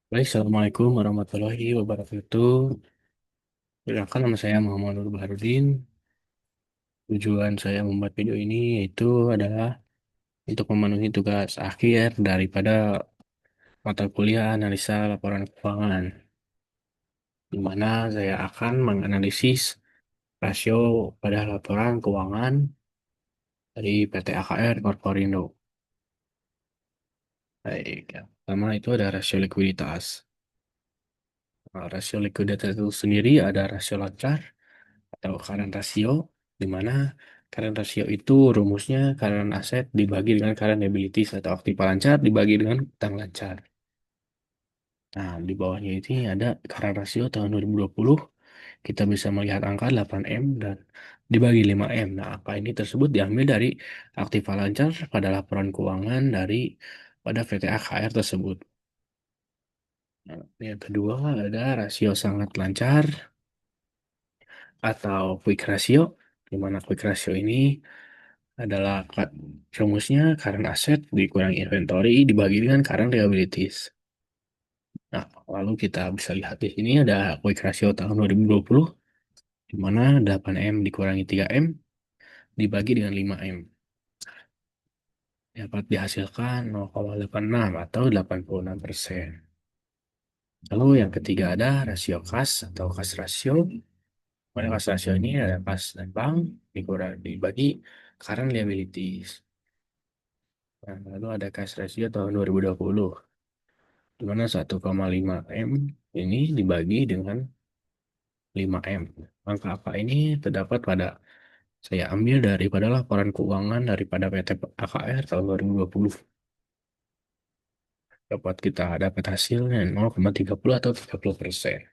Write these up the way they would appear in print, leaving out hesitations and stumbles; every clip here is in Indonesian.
Baik, Assalamualaikum warahmatullahi wabarakatuh. Perkenalkan nama saya Muhammad Nur Baharudin. Tujuan saya membuat video ini yaitu adalah untuk memenuhi tugas akhir daripada mata kuliah analisa laporan keuangan, di mana saya akan menganalisis rasio pada laporan keuangan dari PT AKR Korporindo. Baik, yang pertama itu ada rasio likuiditas. Nah, rasio likuiditas itu sendiri ada rasio lancar atau current ratio, di mana current ratio itu rumusnya current asset dibagi dengan current liabilities atau aktiva lancar dibagi dengan utang lancar. Nah, di bawahnya ini ada current ratio tahun 2020, kita bisa melihat angka 8M dan dibagi 5M. Nah, angka ini tersebut diambil dari aktiva lancar pada laporan keuangan dari pada PT AKR tersebut. Nah, yang kedua ada rasio sangat lancar atau quick ratio, di mana quick ratio ini adalah rumusnya current asset dikurangi inventory dibagi dengan current liabilities. Nah, lalu kita bisa lihat di sini ada quick ratio tahun 2020, di mana 8M dikurangi 3M dibagi dengan 5M. Dapat dihasilkan 0,86 atau 86%. Lalu yang ketiga ada rasio kas atau kas rasio. Pada kas rasio ini ada kas dan bank dibagi current liabilities. Nah, lalu ada cash ratio tahun 2020, di mana 1,5M ini dibagi dengan 5M. Angka apa ini terdapat pada saya ambil daripada laporan keuangan daripada PT AKR tahun 2020. Dapat hasilnya 0,30 atau 30%.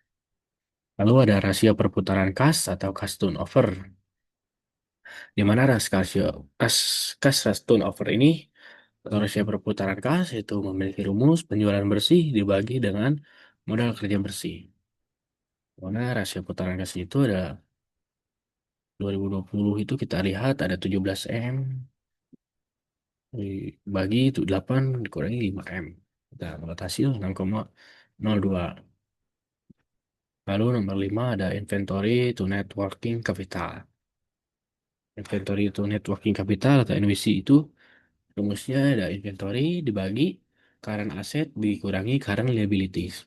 Lalu ada rasio perputaran kas atau kas turnover, di mana kas turnover ini atau rasio perputaran kas itu memiliki rumus penjualan bersih dibagi dengan modal kerja bersih. Mana rasio putaran kas itu ada 2020 itu kita lihat ada 17M dibagi itu 8 dikurangi 5M. Kita dapat hasil 6,02. Lalu nomor 5 ada inventory to net working capital. Inventory to net working capital atau NWC itu rumusnya ada inventory dibagi current asset dikurangi current liabilities.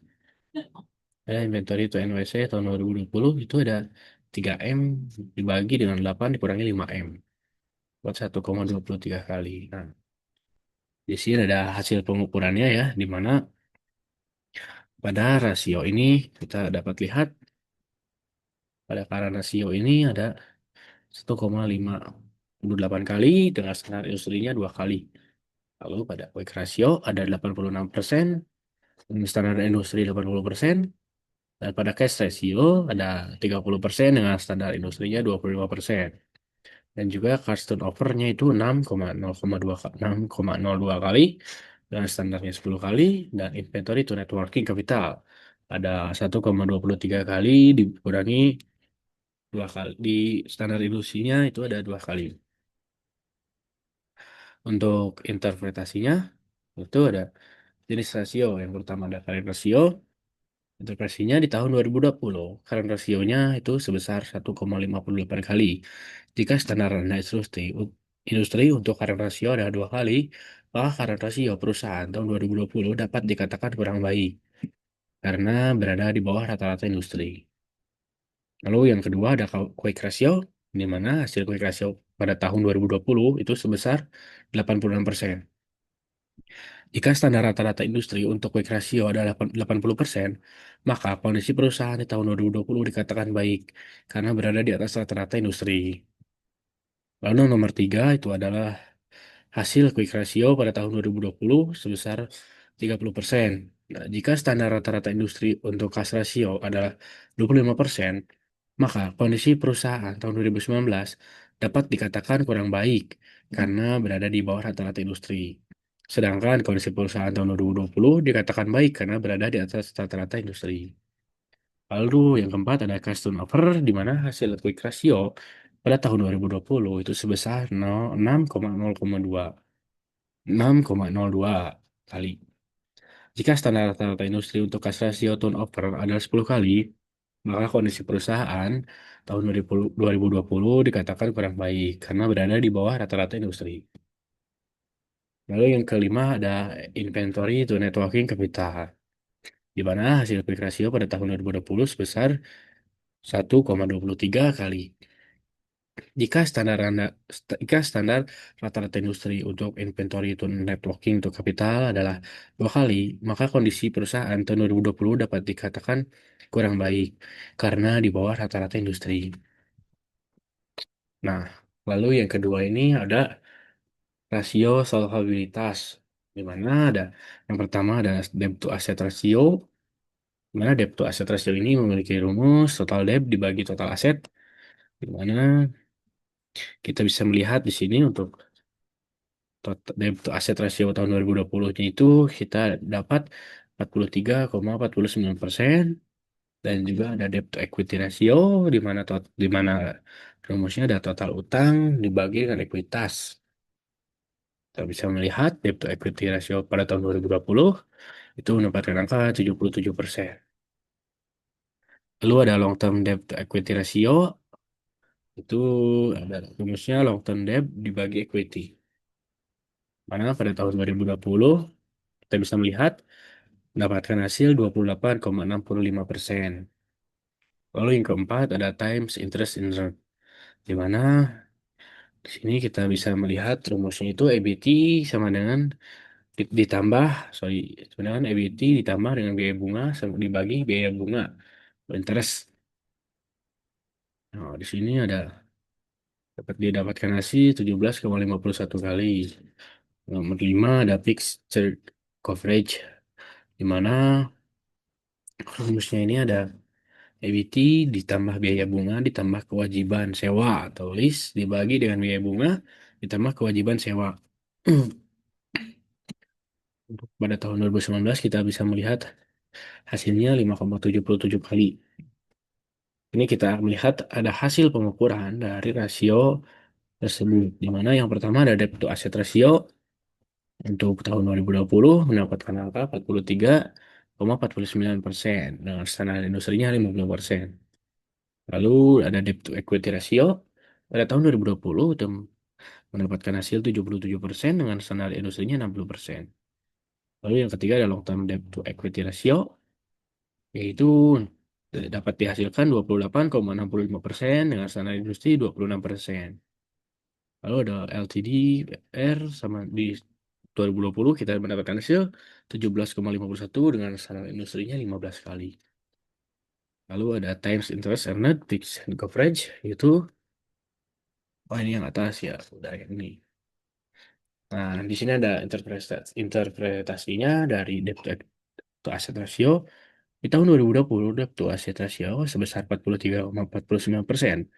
Ada inventory to NWC tahun 2020 itu ada 3M dibagi dengan 8 dikurangi 5M. Buat 1,23 kali. Nah, di sini ada hasil pengukurannya ya, di mana pada rasio ini kita dapat lihat pada para rasio ini ada 1,58 kali dengan standar industrinya 2 kali. Lalu pada quick ratio ada 86%, dengan standar industri 80%, dan pada cash ratio ada 30% dengan standar industrinya 25%. Dan juga cost turnover-nya itu 6,02 kali dengan standarnya 10 kali, dan inventory to net working capital ada 1,23 kali dikurangi 2 kali di standar industrinya itu ada 2 kali. Untuk interpretasinya itu ada jenis rasio. Yang pertama ada current ratio. Interpretasinya di tahun 2020 current rasionya itu sebesar 1,58 kali. Jika standar rendah industri untuk current ratio ada 2 kali, maka current ratio perusahaan tahun 2020 dapat dikatakan kurang baik karena berada di bawah rata-rata industri. Lalu yang kedua ada quick ratio, di mana hasil quick ratio pada tahun 2020 itu sebesar 86%. Jika standar rata-rata industri untuk quick ratio adalah 80%, maka kondisi perusahaan di tahun 2020 dikatakan baik karena berada di atas rata-rata industri. Lalu nomor 3 itu adalah hasil quick ratio pada tahun 2020 sebesar 30%. Nah, jika standar rata-rata industri untuk cash ratio adalah 25%, maka kondisi perusahaan tahun 2019 dapat dikatakan kurang baik karena berada di bawah rata-rata industri. Sedangkan kondisi perusahaan tahun 2020 dikatakan baik karena berada di atas rata-rata industri. Lalu yang keempat ada cash turnover, di mana hasil quick ratio pada tahun 2020 itu sebesar 6,02 kali. Jika standar rata-rata industri untuk cash ratio turnover adalah 10 kali, maka kondisi perusahaan tahun 2020 dikatakan kurang baik karena berada di bawah rata-rata industri. Lalu yang kelima ada inventory to net working capital, di mana hasil quick ratio pada tahun 2020 sebesar 1,23 kali. Jika standar rata-rata industri untuk inventory to net working untuk kapital adalah 2 kali, maka kondisi perusahaan tahun 2020 dapat dikatakan kurang baik karena di bawah rata-rata industri. Nah, lalu yang kedua ini ada rasio solvabilitas, di mana ada yang pertama ada debt to asset ratio, di mana debt to asset ratio ini memiliki rumus total debt dibagi total aset, di mana kita bisa melihat di sini untuk total debt to asset ratio tahun 2020-nya itu kita dapat 43,49%, dan juga ada debt to equity ratio di mana rumusnya ada total utang dibagi dengan ekuitas. Kita bisa melihat debt to equity ratio pada tahun 2020 itu menempatkan angka 77%. Lalu ada long term debt to equity ratio, itu ada rumusnya long term debt dibagi equity. Mana pada tahun 2020 kita bisa melihat mendapatkan hasil 28,65%. Lalu yang keempat ada times interest income, di mana di sini kita bisa melihat rumusnya itu EBT sama dengan ditambah, sorry, sama dengan EBT ditambah dengan biaya bunga sama dibagi biaya bunga interest. Nah, di sini ada dapat didapatkan hasil 17,51 kali. Nomor 5 ada fixed charge coverage, di mana rumusnya ini ada EBT ditambah biaya bunga ditambah kewajiban sewa atau lease dibagi dengan biaya bunga ditambah kewajiban sewa. Untuk pada tahun 2019 kita bisa melihat hasilnya 5,77 kali. Ini kita melihat ada hasil pengukuran dari rasio tersebut, di mana yang pertama ada debt to asset ratio untuk tahun 2020 mendapatkan angka 43,49% dengan standar industrinya 50%. Lalu ada debt to equity ratio pada tahun 2020 itu mendapatkan hasil 77% dengan standar industrinya 60%. Lalu yang ketiga ada long term debt to equity ratio, yaitu dapat dihasilkan 28,65% dengan standar industri 26%. Lalu ada LTD R sama di 2020 kita mendapatkan hasil 17,51 dengan standar industrinya 15 kali. Lalu ada times interest earned fixed coverage, yaitu ini yang atas ya, udah yang ini. Nah, di sini ada interpretasinya dari debt to asset ratio. Di tahun 2020, debt to asset ratio sebesar 43,49%.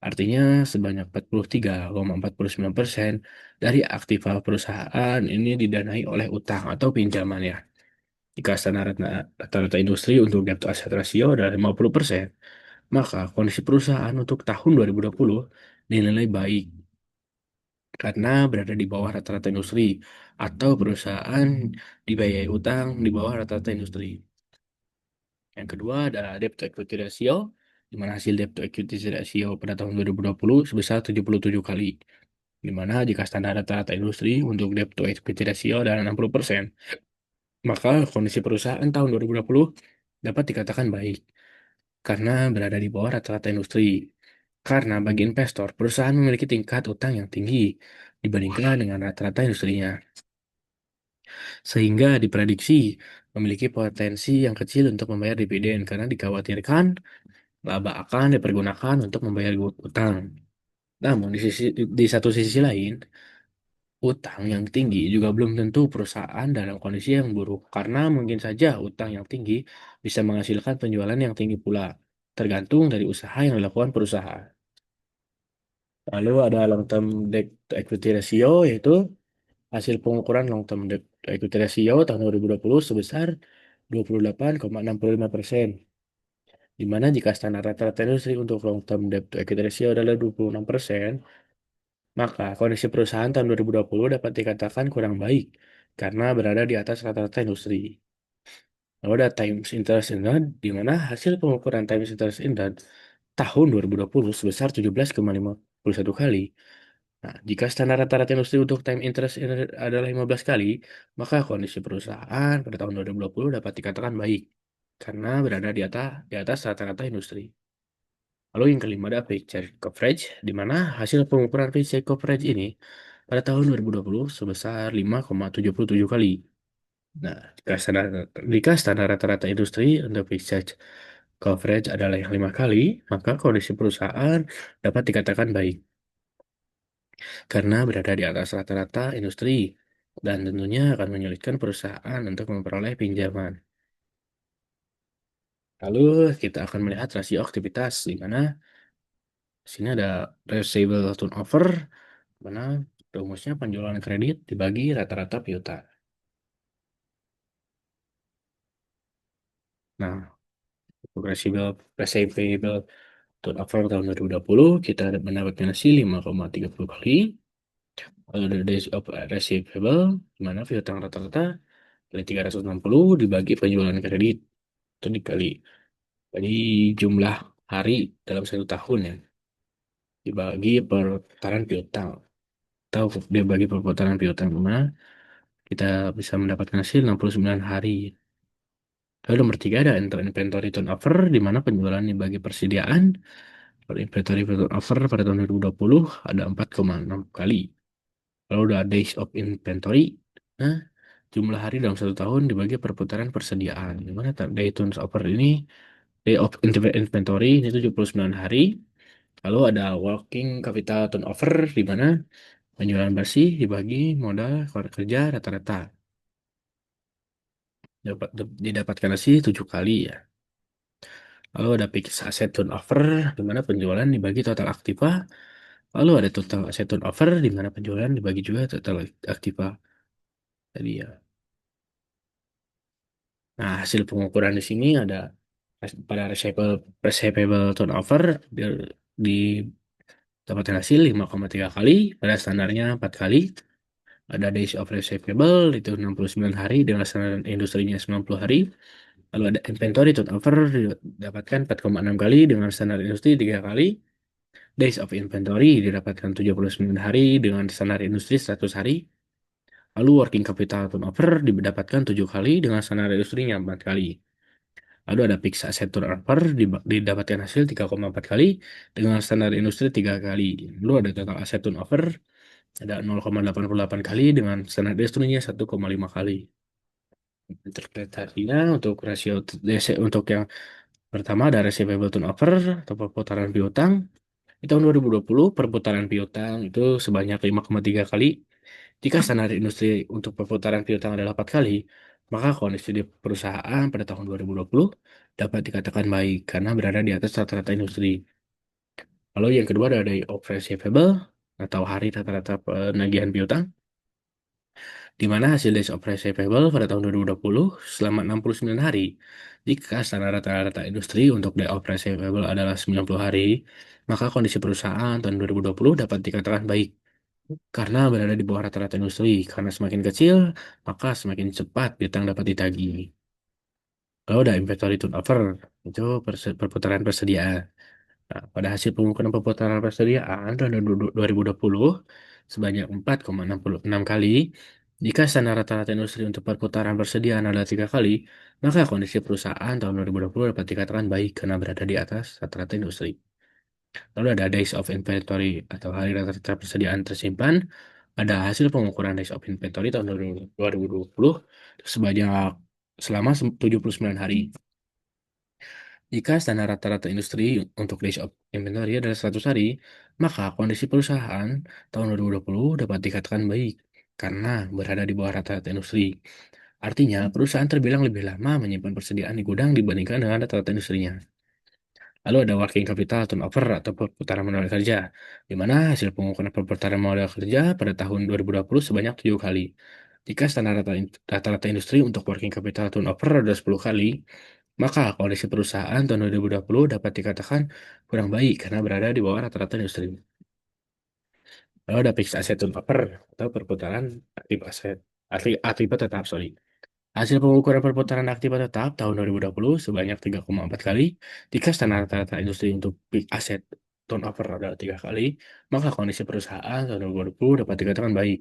Artinya sebanyak 43,49% dari aktiva perusahaan ini didanai oleh utang atau pinjaman ya. Jika standar rata-rata industri untuk debt to asset ratio adalah 50%, maka kondisi perusahaan untuk tahun 2020 dinilai baik karena berada di bawah rata-rata industri atau perusahaan dibiayai utang di bawah rata-rata industri. Yang kedua ada debt to equity ratio, di mana hasil debt to equity ratio pada tahun 2020 sebesar 77 kali. Di mana jika standar rata-rata industri untuk debt to equity ratio adalah 60%, maka kondisi perusahaan tahun 2020 dapat dikatakan baik karena berada di bawah rata-rata industri. Karena bagi investor, perusahaan memiliki tingkat utang yang tinggi dibandingkan dengan rata-rata industrinya, sehingga diprediksi memiliki potensi yang kecil untuk membayar dividen karena dikhawatirkan laba akan dipergunakan untuk membayar utang. Namun di satu sisi lain, utang yang tinggi juga belum tentu perusahaan dalam kondisi yang buruk karena mungkin saja utang yang tinggi bisa menghasilkan penjualan yang tinggi pula, tergantung dari usaha yang dilakukan perusahaan. Lalu ada long term debt to equity ratio, yaitu hasil pengukuran long term debt to equity ratio tahun 2020 sebesar 28,65%. Di mana jika standar rata-rata industri untuk long term debt to equity ratio adalah 26%, maka kondisi perusahaan tahun 2020 dapat dikatakan kurang baik karena berada di atas rata-rata industri. Lalu ada times interest rate di mana hasil pengukuran times interest rate tahun 2020 sebesar 17,51 kali. Nah, jika standar rata-rata industri untuk time interest rate adalah 15 kali, maka kondisi perusahaan pada tahun 2020 dapat dikatakan baik karena berada di atas rata-rata industri. Lalu yang kelima ada paycheck coverage, di mana hasil pengukuran paycheck coverage ini pada tahun 2020 sebesar 5,77 kali. Nah, jika standar rata-rata industri untuk paycheck coverage adalah yang 5 kali, maka kondisi perusahaan dapat dikatakan baik karena berada di atas rata-rata industri dan tentunya akan menyulitkan perusahaan untuk memperoleh pinjaman. Lalu kita akan melihat rasio aktivitas di mana di sini ada receivable turnover, di mana rumusnya penjualan kredit dibagi rata-rata piutang. Nah, untuk receivable turnover tahun 2020 kita mendapatkan hasil 5,30 kali. Lalu ada days of receivable, di mana piutang rata-rata kali 360 dibagi penjualan kredit. Itu dikali jadi jumlah hari dalam 1 tahun ya. Dibagi perputaran piutang. Atau dibagi perputaran piutang, di mana kita bisa mendapatkan hasil 69 hari. Lalu nomor tiga ada inventory turnover, di mana penjualan dibagi persediaan. Kalau inventory turnover pada tahun 2020 ada 4,6 kali. Lalu ada days of inventory. Nah, jumlah hari dalam 1 tahun dibagi perputaran persediaan. Di mana day turnover ini, day of inventory ini 79 hari. Lalu ada working capital turnover, di mana penjualan bersih dibagi modal kerja rata-rata. Didapatkan hasil 7 kali ya. Lalu ada fixed asset turnover, di mana penjualan dibagi total aktiva. Lalu ada total asset turnover, di mana penjualan dibagi juga total aktiva. Tadi ya. Nah, hasil pengukuran di sini ada pada receivable turnover didapatkan hasil 5,3 kali, pada standarnya 4 kali. Ada days of receivable itu 69 hari dengan standar industrinya 90 hari. Lalu ada inventory turnover didapatkan 4,6 kali dengan standar industri 3 kali. Days of inventory didapatkan 79 hari dengan standar industri 100 hari. Lalu working capital turnover didapatkan 7 kali dengan standar industrinya 4 kali. Lalu ada fixed asset turnover didapatkan hasil 3,4 kali dengan standar industri 3 kali. Lalu ada total asset turnover ada 0,88 kali dengan standar industrinya 1,5 kali. Interpretasinya untuk rasio DC untuk yang pertama ada receivable turnover atau perputaran piutang. Di tahun 2020, perputaran piutang itu sebanyak 5,3 kali. Jika standar industri untuk perputaran piutang adalah 4 kali, maka kondisi di perusahaan pada tahun 2020 dapat dikatakan baik karena berada di atas rata-rata industri. Lalu yang kedua ada day of receivable atau hari rata-rata penagihan piutang, di mana hasil days of receivable pada tahun 2020 selama 69 hari. Jika standar rata-rata industri untuk day of receivable adalah 90 hari, maka kondisi perusahaan tahun 2020 dapat dikatakan baik karena berada di bawah rata-rata industri. Karena semakin kecil, maka semakin cepat piutang dapat ditagih. Kalau ada inventory turnover, itu perputaran persediaan. Nah, pada hasil pengukuran perputaran persediaan tahun 2020 sebanyak 4,66 kali, jika standar rata-rata industri untuk perputaran persediaan adalah 3 kali, maka kondisi perusahaan tahun 2020 dapat dikatakan baik karena berada di atas rata-rata industri. Lalu ada days of inventory atau hari rata-rata persediaan tersimpan. Ada hasil pengukuran days of inventory tahun 2020 sebanyak selama 79 hari. Jika standar rata-rata industri untuk days of inventory adalah 100 hari, maka kondisi perusahaan tahun 2020 dapat dikatakan baik karena berada di bawah rata-rata industri. Artinya, perusahaan terbilang lebih lama menyimpan persediaan di gudang dibandingkan dengan rata-rata industrinya. Lalu ada working capital turnover atau perputaran modal kerja, di mana hasil pengukuran perputaran modal kerja pada tahun 2020 sebanyak 7 kali. Jika standar rata-rata industri untuk working capital turnover adalah 10 kali, maka kondisi perusahaan tahun 2020 dapat dikatakan kurang baik karena berada di bawah rata-rata industri. Lalu ada fixed asset turnover atau perputaran aktif aset, aktif tetap, sorry. Hasil pengukuran perputaran aktif tetap tahun 2020 sebanyak 3,4 kali. Jika standar rata-rata industri untuk peak asset turnover adalah 3 kali, maka kondisi perusahaan tahun 2020 dapat dikatakan baik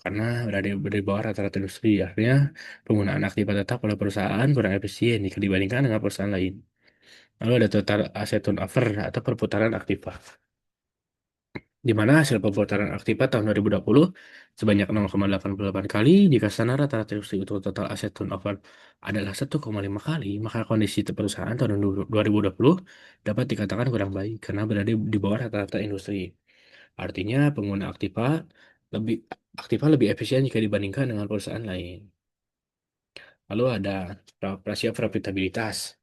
karena berada di bawah rata-rata industri. Artinya, penggunaan aktiva tetap oleh perusahaan kurang efisien jika dibandingkan dengan perusahaan lain. Lalu ada total asset turnover atau perputaran aktiva, di mana hasil pemutaran aktiva tahun 2020 sebanyak 0,88 kali. Jika standar rata-rata industri untuk total aset turnover adalah 1,5 kali, maka kondisi perusahaan tahun 2020 dapat dikatakan kurang baik karena berada di bawah rata-rata industri. Artinya pengguna lebih lebih efisien jika dibandingkan dengan perusahaan lain. Lalu ada rasio profitabilitas.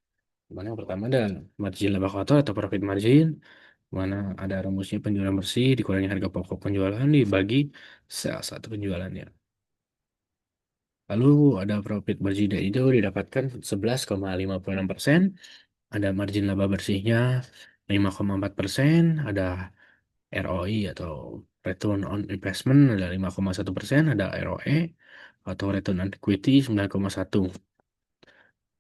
Mana yang pertama ada margin laba kotor atau profit margin, mana ada rumusnya penjualan bersih dikurangi harga pokok penjualan dibagi sales atau penjualannya. Lalu ada profit margin itu didapatkan 11,56%, ada margin laba bersihnya 5,4%, ada ROI atau return on investment ada 5,1%, ada ROE atau return on equity 9,1.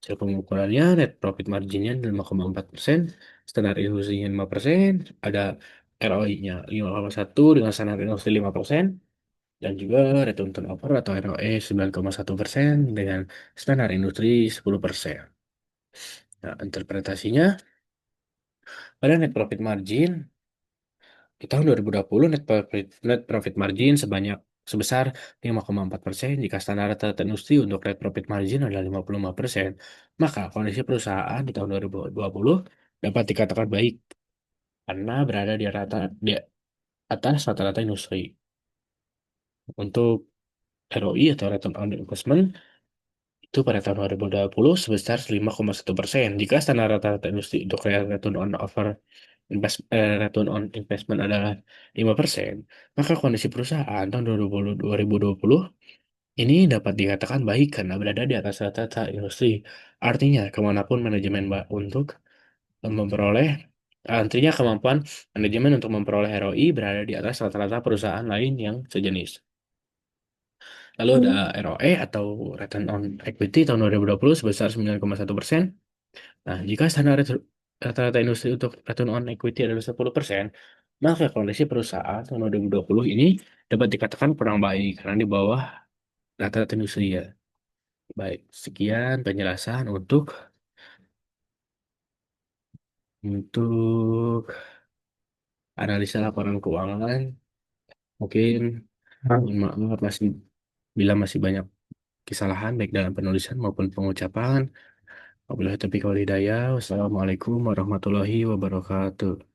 Hasil pengukurannya net profit marginnya 5,4%, standar industri-nya 5%, ada ROI-nya 5,1 dengan standar industri 5%, dan juga return turnover atau ROE 9,1% dengan standar industri 10%. Nah, interpretasinya pada net profit margin di tahun 2020 net profit margin sebesar 5,4% jika standar rata-rata industri untuk net profit margin adalah 55%, maka kondisi perusahaan di tahun 2020 dapat dikatakan baik karena berada di atas rata-rata industri. Untuk ROI atau return on investment itu pada tahun 2020 sebesar 5,1%. Jika standar rata-rata industri untuk return on investment adalah 5%, maka kondisi perusahaan tahun 2020 ini dapat dikatakan baik karena berada di atas rata-rata industri. Artinya, kemanapun manajemen untuk memperoleh artinya kemampuan manajemen untuk memperoleh ROI berada di atas rata-rata perusahaan lain yang sejenis. Lalu ada ROE atau Return on Equity tahun 2020 sebesar 9,1%. Nah, jika standar rata-rata industri untuk return on equity adalah 10%, maka kondisi perusahaan tahun 2020 ini dapat dikatakan kurang baik karena di bawah rata-rata industri ya. Baik, sekian penjelasan untuk analisa laporan keuangan. Mungkin mohon maaf bila masih banyak kesalahan baik dalam penulisan maupun pengucapan. Wabillahi taufiq wal hidayah. Wassalamualaikum warahmatullahi wabarakatuh.